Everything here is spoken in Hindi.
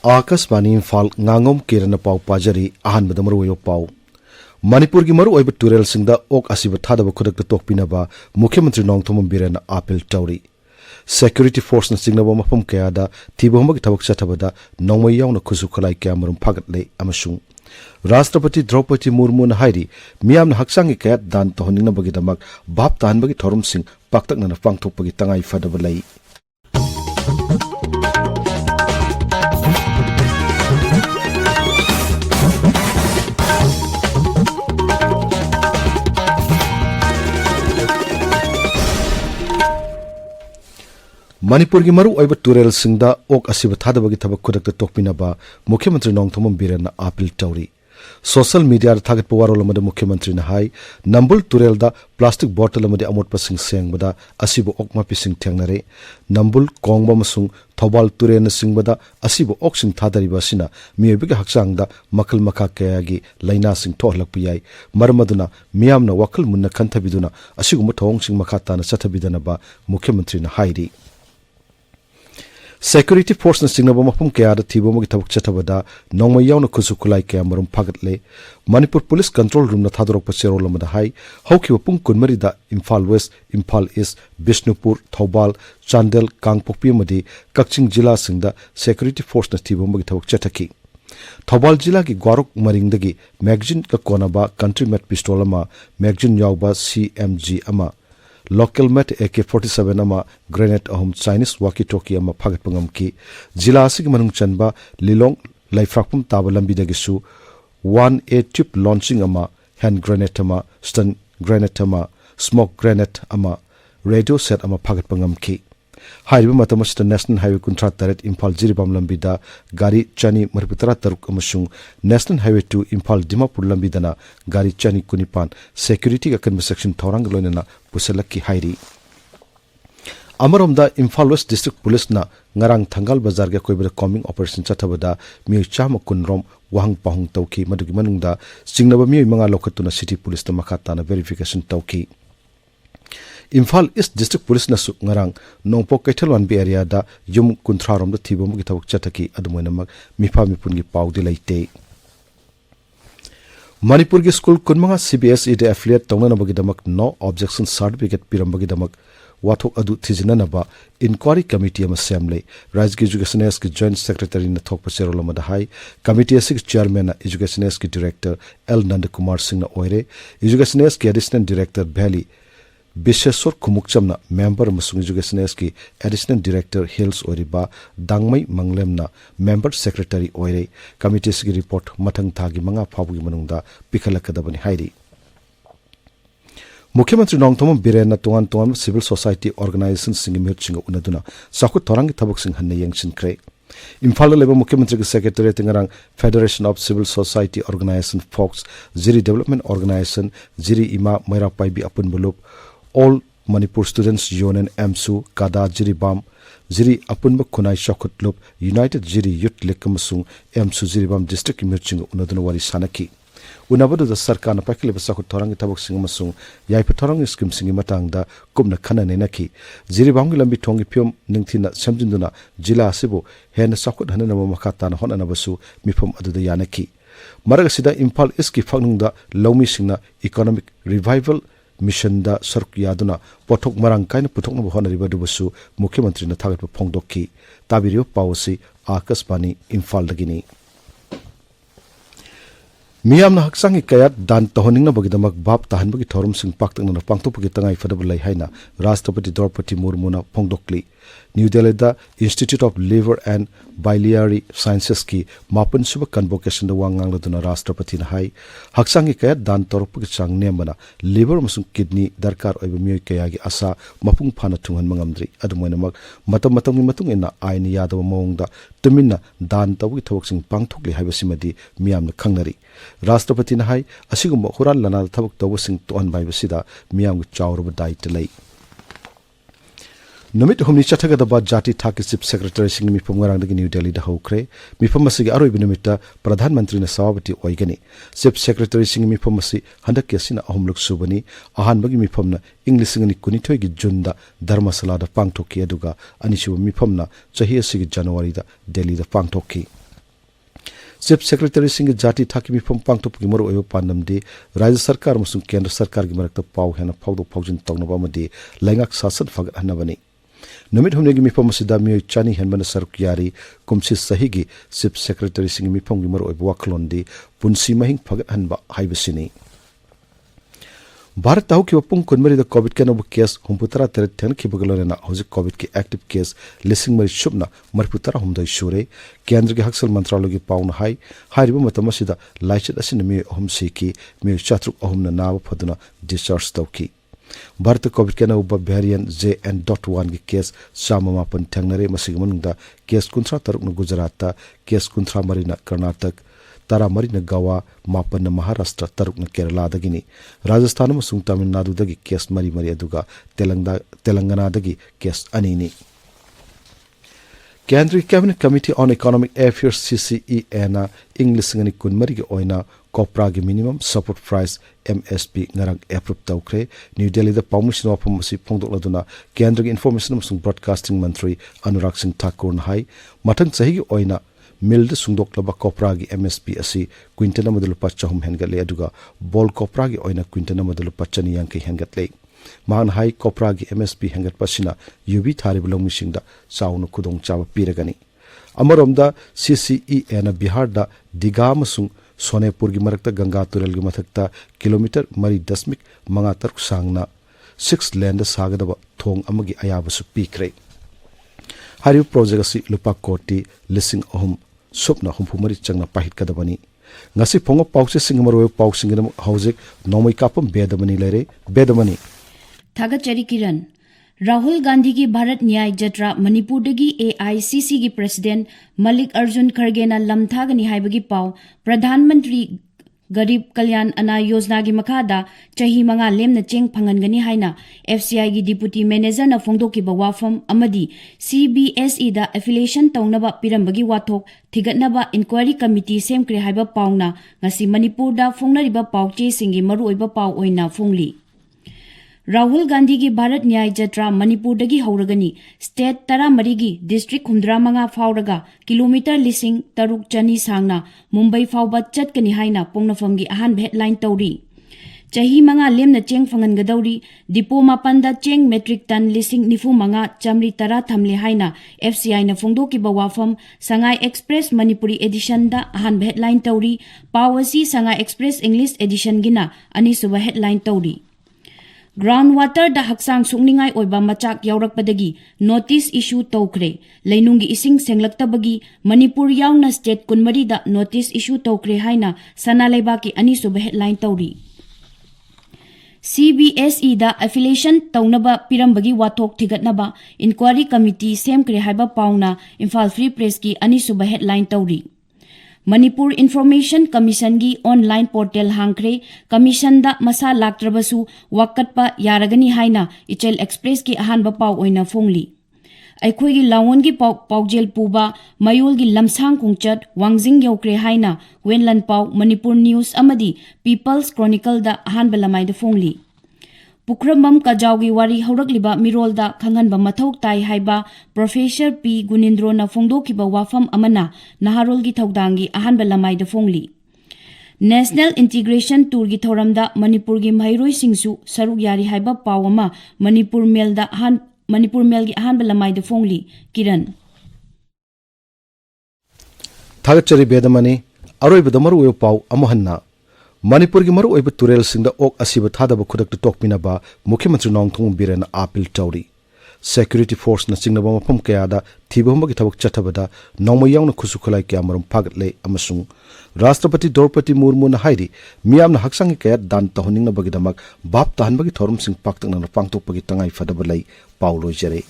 आकाशवाणी इम्फाल Ngangom Kiran पाव पाजरी अहानबद मरुओ पाव मणिपुर की मरुओ टूरेल सिंगदा ओक असिब थादब खुदक तोकपिनबा मुख्यमंत्री नोंगथोम बिरेन अपील तौरी सिक्योरिटी फोर्स न सिंगनबा मफम कयादा थिबोमग थबक चथबदा नोंमै यावना खुसु खलाई कया मरुम फागतले अमसुं राष्ट्रपति द्रौपदी मुर्मू न हाइरी मियामना हक्सांगी कया दान तोहनिंगनबगिदमक भाप तानबगी थोरम सिंग पाक्तकना पांगथोकपगी तंगाई फदब लई मणिपुर की मरु ओइब टूरेल सिंगदा ओक असिब थादबगी थबक खुदक तोकपिनबा मुख्यमंत्री नोंगथोम बिरेन अपील तौरी सोशल मीडिया थागत पवारोलमद मुख्यमंत्री न हाई नंबुल टूरेलदा प्लास्टिक बोतल अमदि अमोटपसिंग सेंगबदा असिब ओकमा पिसिंग थेंगनरे नंबुल कोंगबा मसुंग थौबाल टूरेन सिंगबदा असिब ओकसिंग थादरिबा सिना मियबिग हक्सांगदा मखल मखा कयागी लाइना सिंग थोहलकप याई मरमदुना मियामना वखल मुन्ना खंथबिदुना असिगुम थोंगसिंग मखा ताना चथबिदनबा मुख्यमंत्री न हाईरी सिक्योरिटी फोर्स न सिंगनब मफम कयादा थिबोमगी थबक चथबदा नोंमै यावना खुसु खुलाई कया मरुम फागतले मणिपुर पुलिस कंट्रोल रूम न थादरक पसेरोलमदा हाई हौखिब पुंग कुनमरिदा इम्फाल वेस्ट इम्फाल ईस्ट बिष्णुपुर थौबाल चांदेल कांगपोकपी मदी कक्चिंग जिला सिंगदा सिक्योरिटी फोर्स न थिबोमगी थबक चथकी थौबाल जिला की ग्वारुक मरिंगदगी मैगजीन का कोनबा कंट्री मेट पिस्टोल अमा मैगजीन यावबा CMG अमा लोकल मेट AK-47 अमा ग्रेनेड अहम चाइनीस वाकी टोकी अमा फागतपंगम की जिला असि मनुंग चनबा लिलोंग लाइफ्राकपम ताब लंबिदगिसु 1A ट्यूब लॉन्चिंग अमा हैंड ग्रेनेड अमा स्टन ग्रेनेड अमा स्मोक ग्रेनेड अमा रेडियो सेट अमा फागतपंगम की हाइबा मतमस्त नेशनल हाईवे 53 इम्फाल जिरिबाम लंबिदा गाड़ी चनी मरपुतरा तरुक अमसुंग नेशनल हाईवे 2 इम्फाल दिमापुर लंबिदना गाड़ी चनी कुनिपान सिक्योरिटी का कन्वर्सेशन थौरंग लोइनना पुसलकी हाइरी अमरोमदा इम्फाल वेस्ट डिस्ट्रिक्ट पुलिस ना ngarang thangal bazar ge koibada combing operation chathabada mi chama kunrom wahang pahung tawki madugi manungda singnaba mi manga lokatuna city police ta makata na verification tawki Imphal East District Police na su ngarang nongpok kaithalwan bi area da yum kunthrarom da thibom gi thawak chataki adumoinamak mifa mipun gi pawdi laite Manipur gi school kunmanga CBSE de affiliate tongna bagi damak no objection certificate pirambagi damak wathok adu thijinanaba inquiry committee ama semle Rajgi Education ki joint secretary na thokpa serolama da hai committee asik chairman na Education ki director L Nandakumar Singh na oire Education ki additional director Bhali Bisheswar Kumukchamna member Masung Education ki additional director Hills Oriba Dangmai Manglemna member secretary oire committee ki report mathang thagi manga phabugi manungda pikhalakadabani hairi Mukhyamanत्री Nongthom Biren Tuan Tuan civil society organizations sing mirching unaduna sakut thorangi thabuk sing hanne yengchin kre Imphal leba Mukhyamanत्री ki secretary tingarang Federation of Civil Society Organization Fox Ziri Development Organization Ziri Ima Maira Paibi Apun Bulup All Manipur Students Union MSU Kada Ziri Bam Ziri Apun Kunai Shokut Loop United Ziri Youth League Kamasung MSU Ziri Bam District mirching unaduna wari sanaki Unabadu da sarkar na pakile basakut thorangi tabuk sing masung yaipa thorangi scheme singi matangda kumna khana nenaki ziri bangi lambi thongi pyom ningthina samjinduna jila asibu hen sakut hanana mamakata na honana basu mifom aduda yanaki maraga sida Imphal East ki phanungda lawmi singna economic revival mission da sark yaduna pothok marang kaina puthokna honariba dubasu Mukhyamantri na thagat phongdokki tabiriyo pawsi Akashvani Imphal dagini Miyam na haksangi kayat dan tahoning na bagidamak bab tahan bagi thorum sing paktak na pangtok bagi tangai fadabalay haina Rashtrapati Draupadi Murmu na phongdokli New Delhi da Institute of Liver and Biliary Sciences ki mapan suba convocation da wangang laduna Rashtrapati na hai haksangi kayat dan torok bagi chang nemana liver masung kidney darkar oiba miyoy kayagi asa mapung phana thunghan mangamdri adumoinamak matam matung ina aini yadawa mawongda tuminna dan tawgi thawak sing pangthokli haibasimadi miyam na khangnari Rashtrapati na hai asigumba hural lana thabak tawu sing toan bai basida miyam chawruba daita lei Numit humni chathagadaba jati thaki chief secretary sing mifam ngarangdagi New Delhi da hokre mifam asigi aroi binumita pradhan mantri na sawabati oigani chief secretary sing mifam asi handak yasina ahumluk subani ahan bagi mifam na english ngani kunithoi gi junda dharmasala da pangthoki aduga anishu mifam na chahi asigi January da Delhi da pangthoki Chief Secretary Singh Jati Thaki Mifam Pangtop Gimoro Oyo Pandamdi, Raja Sarkar Musum Kendra Sarkar Gimarakta Pau Hana Paudo Paujin Tongnabamadi, Langak Sasan Fagat Hanabani. Numit Humnegi Mifam Sida Mio Chani Henbana Sarukiyari, Kumsis Sahigi, Chief Secretary Singh Mifam Gimoro Oyo Waklondi, Punsi Mahing Fagat Hanba Haibasini. Bharat ताऊ की वपुंग कुनमरी द कोविड के नबु केस हुमपुतरा तेरे थेन की बगलोरेना हौजिक कोविड के एक्टिव केस लिसिंग मरी शुबना मरपुतरा हुमदई शुरे केंद्र के हक्सल मंत्रालय की पाउन हाई हारिबो मतमसिदा लाइचत असिन मे अहम सीकी मे चात्रुक अहमना नाव फदुना डिस्चार्ज तौकी भारत कोविड के नबु वेरिएंट JN.1 की केस साममापन थेंगनरे मसिग मनुंगदा केस कुंथरा तरुक न गुजरात केस कुंथरा मरीना कर्नाटक तारा मरीना गोवा मापन महाराष्ट्र तरुक न केरला दगिनी राजस्थान मसुंग तमिलनाडु दगी केस मरी मरी अदुगा तेलंगाना दगी केस अनीनी केंद्रीय cabinet committee on economic affairs CCE ना English ngani kunmari ge oina kopra ge minimum support price MSP ngarang approve tawkre New Delhi da permission of masi phongdok laduna kendra ge information amsung broadcasting mantri Anurag Singh Thakur hai mathang sahi ge oina milda sungdok laba kopra gi MSP asi quintal amadulu pachahum hengatle aduga bol kopra gi oina quintal amadulu pachani yang ke hengatle man hai kopra gi MSP hengat pasina UB thari bulong misingda saunu khudong chawa piragani amaromda CCE na Bihar da Diga amasung Sonepur gi marakta Ganga Tural gi mathakta kilometer mari dasmik manga taruk sangna 6 lane da sagadaba thong amagi ayabasu pikre hari project asi lupa koti lising ohum supna humpumari changna pahit kadabani ngasi phongo pause singmaro pausingam hojik Nongmeikapam Bedamani lere Bedamani Thagachari Kiran Rahul Gandhi की भारत न्याय जत्रा मणिपुरदगी AICC की प्रेसिडेंट मलिक अर्जुन खड़गे ना लमथागनी हाइबगी पाव प्रधानमंत्री गरीब कल्याण अना योजना की मखादा चही मंगा लेमना चेंग फंगनगनी हाइना FCI की डिप्यूटी मैनेजर ना फोंगदोकी बवाफम अमदी CBSE दा एफिलिएशन तौनबा पिरंबगी वाथोक थिगतनबा इंक्वायरी कमिटी सेमक्रे हाइबा पावना ngasi मणिपुर दा फोंगनरिबा पावचे सिंगी मरु ओइबा पाव ओइना फोंगली राहुल गांधी की भारत न्याय जत्रा मणिपुर दगी हौरगनी स्टेट तरा मरीगी डिस्ट्रिक्ट हुंद्रा मंगा फावरगा किलोमीटर लिसिंग तरुक चनी सांगना मुंबई फावबा चटकनी हाइना पोंगनफमगी अहान हेडलाइन तौरी चही मंगा लेमना चेंग फंगनगदौरी डिपो मापंदा चेंग मेट्रिक टन लिसिंग निफु मंगा चमरी तरा थमले हाइना FCI ना फोंगदोकी बवाफम संगाई एक्सप्रेस मणिपुरी एडिशन दा अहान हेडलाइन तौरी पावसी संगाई एक्सप्रेस इंग्लिश एडिशन गिना अनिसुबा हेडलाइन तौरी ग्राउंड वाटर दा हक्सांग सुकनिंगाई ओइबा मचाक यावरकपदगी नोटिस इशू तौखरे लैनुंगी इसिंग सेंगलक्तबगी मणिपुर यावना स्टेट कुनमरी दा नोटिस इशू तौखरे हाइना सनालेबा की अनिसुबा हेडलाइन तौरी CBSE दा एफिलिएशन तौनबा पिरंबगी वाथोक थिगतनबा इंक्वायरी कमिटी सेमक्रे हाइबा पाउना इम्फाल फ्री प्रेस की अनिसुबा हेडलाइन तौरी मणिपुर इन्फॉर्मेशन कमीशन की ऑनलाइन पोर्टल हांखरे कमीशन दा मसा लाक्ट्रबसु वाकटपा यारगनी हाइना इचेल एक्सप्रेस की अहानबा पाव ओइना फोंगली अखोई लावोन की पाउजेल पुबा मयूल की लमसांग कुंचत वांगजिंग यौक्रे हाइना वेनलन पाव मणिपुर न्यूज अमदी पीपल्स क्रॉनिकल दा अहानबा लमाइदा फोंगली पुक्रमम कजाउगी वारी हौरकलिबा मिरोलदा खंगनबा मथौ ताई हाइबा प्रोफेसर P गुनिंद्रो ना फोंगदोकिबा वाफम अमना नहारोल की थौदांगी अहानबा लमाइदा फोंगली नेशनल इंटीग्रेशन टूर की थौरमदा मणिपुर की महैरोई सिंगसु सरुक यारी हाइबा पावमा मणिपुर मेल की अहानबा लमाइदा फोंगली किरण थागचरी बेदमनी अरोइबदा मरुओ पाव अमहन्ना मणिपुर की मरु ओइब तुरेल सिंह ओक असिब थादब खुदक टोकमिनबा मुख्यमंत्री नोंगथोंग बिरेन अपील तौरी सिक्योरिटी फोर्स न चिंगनबा मफम कयादा थिबहमबगी थबक चथबदा नोंमयावना खुसुखलाई कया मरम फागतले अमसुंग राष्ट्रपति द्रौपदी मुर्मू न हाइरी मियामना हक्संग कया दान तहनिंगनबगीदमक बाप ताहनबगी थोरम सिंह पाक्तंगना पांगतोकपगी तंगाई फदबलै पाउलोय जरे